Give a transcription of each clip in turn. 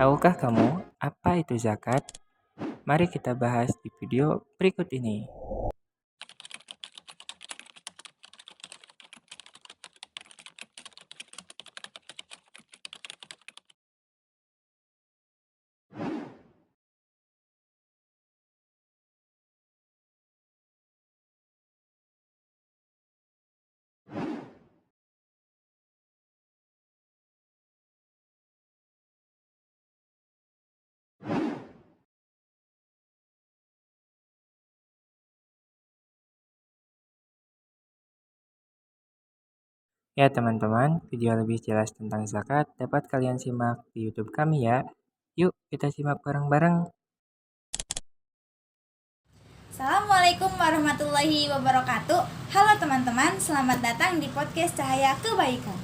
Tahukah kamu apa itu zakat? Mari kita bahas di video berikut ini. Ya teman-teman, video lebih jelas tentang zakat dapat kalian simak di YouTube kami ya. Yuk kita simak bareng-bareng. Assalamualaikum warahmatullahi wabarakatuh. Halo teman-teman, selamat datang di podcast Cahaya Kebaikan.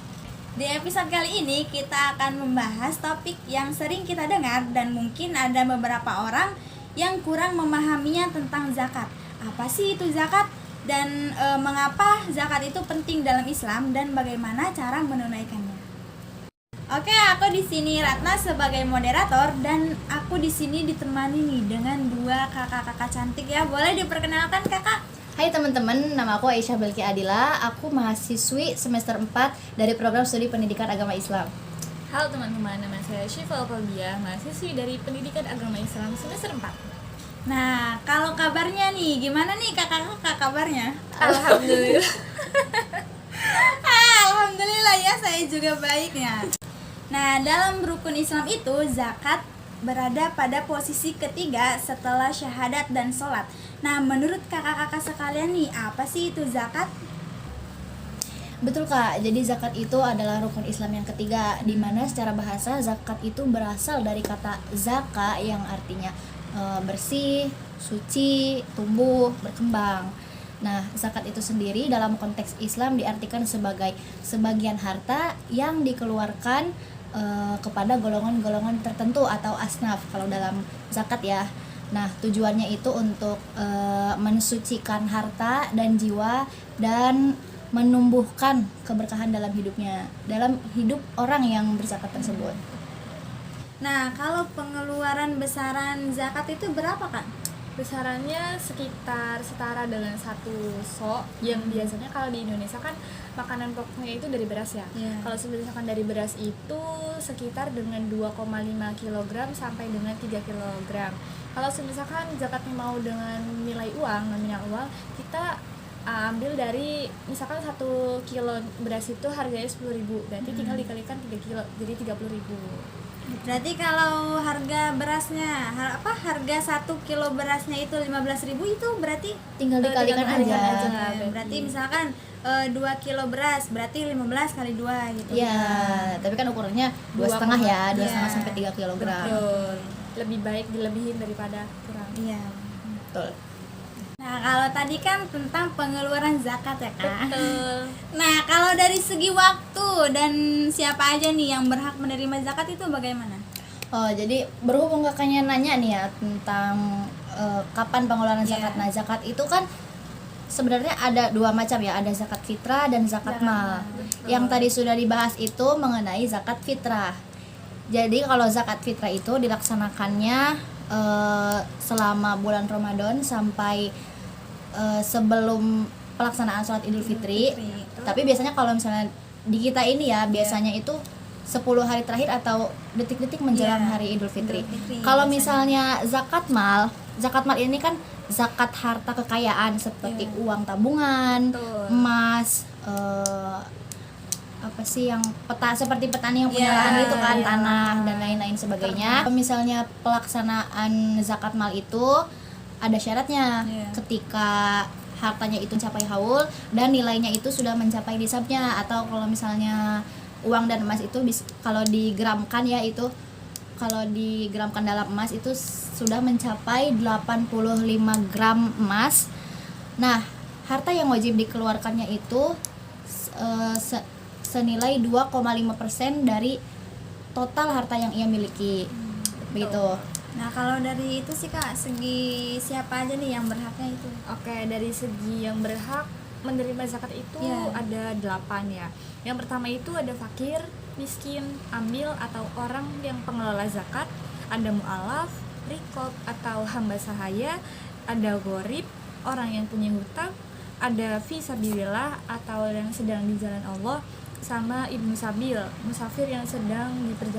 Di episode kali ini kita akan membahas topik yang sering kita dengar dan mungkin ada beberapa orang yang kurang memahaminya tentang zakat. Apa sih itu zakat? Dan mengapa zakat itu penting dalam Islam dan bagaimana cara menunaikannya? Oke, aku di sini Ratna sebagai moderator dan aku di sini ditemani nih dengan dua kakak-kakak cantik ya. Boleh diperkenalkan kakak? Hai teman-teman, nama aku Aisyah Belki Adila. Aku mahasiswi semester 4 dari program studi pendidikan agama Islam. Halo teman-teman, nama saya Syifa Alfalbia, mahasiswi dari pendidikan agama Islam semester 4. Nah, kalau kabarnya nih, gimana nih kakak-kakak kabarnya? Alhamdulillah. Alhamdulillah ya, saya juga baiknya. Nah, dalam rukun Islam itu zakat berada pada posisi ketiga setelah syahadat dan sholat. Nah, menurut kakak-kakak sekalian nih, apa sih itu zakat? Betul Kak, jadi zakat itu adalah rukun Islam yang ketiga, di mana secara bahasa zakat itu berasal dari kata zaka yang artinya bersih, suci, tumbuh, berkembang. Nah, zakat itu sendiri dalam konteks Islam diartikan sebagai sebagian harta yang dikeluarkan kepada golongan-golongan tertentu atau asnaf kalau dalam zakat ya. Nah, tujuannya itu untuk mensucikan harta dan jiwa dan menumbuhkan keberkahan dalam hidupnya, dalam hidup orang yang berzakat tersebut. Nah, kalau pengeluaran besaran zakat itu berapa Kak? Besarannya sekitar setara dengan 1 sok yang biasanya kalau di Indonesia kan makanan pokoknya itu dari beras ya. Yeah. Kalau misalkan dari beras itu sekitar dengan 2,5 kg sampai dengan 3 kg. Kalau misalkan zakatnya mau dengan nilai uang, nominal uang, kita ambil dari misalkan 1 kilo beras itu harganya 10.000, berarti tinggal dikalikan 3 kilo jadi 30.000. Berarti kalau harga berasnya harga 1 kilo berasnya itu 15.000 itu berarti Tinggal dikalikan aja. Berarti misalkan 2 kilo beras berarti 15 kali 2 gitu. Ya, tapi kan ukurannya 2,5 ya, 2,5 Iya. sampai 3 kg. Betul. Lebih baik dilebihin daripada kurang. Iya. Betul. Nah, kalau tadi kan tentang pengeluaran zakat ya Kak. Betul. Nah, kalau dari segi waktu dan siapa aja nih yang berhak menerima zakat itu bagaimana? Oh, jadi berhubung kakaknya nanya nih ya tentang kapan pengeluaran zakat. Nah, zakat itu kan sebenarnya ada dua macam ya, ada zakat fitrah dan zakat mal. Yang tadi sudah dibahas itu mengenai zakat fitrah. Jadi kalau zakat fitrah itu dilaksanakannya selama bulan Ramadan sampai sebelum pelaksanaan sholat Idul Fitri. Tapi biasanya kalau misalnya di kita ini ya biasanya itu 10 hari terakhir atau detik-detik menjelang hari Idul Fitri. Kalau misalnya zakat mal ini kan zakat harta kekayaan seperti uang tabungan, emas, apa sih yang seperti petani yang punya lahan itu kan, tanah dan lain-lain sebagainya. Kalau misalnya pelaksanaan zakat mal itu ada syaratnya, ketika hartanya itu mencapai haul dan nilainya itu sudah mencapai nisabnya, atau kalau misalnya uang dan emas itu kalau digramkan ya, itu kalau digramkan dalam emas itu sudah mencapai 85 gram emas. Nah, harta yang wajib dikeluarkannya itu senilai 2,5% dari total harta yang ia miliki. Begitu. Nah, kalau dari itu sih Kak, segi siapa aja nih yang berhaknya itu? Oke, dari segi yang berhak menerima zakat itu ada 8 ya. Yang pertama itu ada fakir, miskin, amil atau orang yang pengelola zakat, ada mu'alaf, rikob atau hamba sahaya, ada gorib, orang yang punya hutang, ada fisabilillah atau yang sedang di jalan Allah, sama ibnu sabil, musafir yang sedang di perjalanan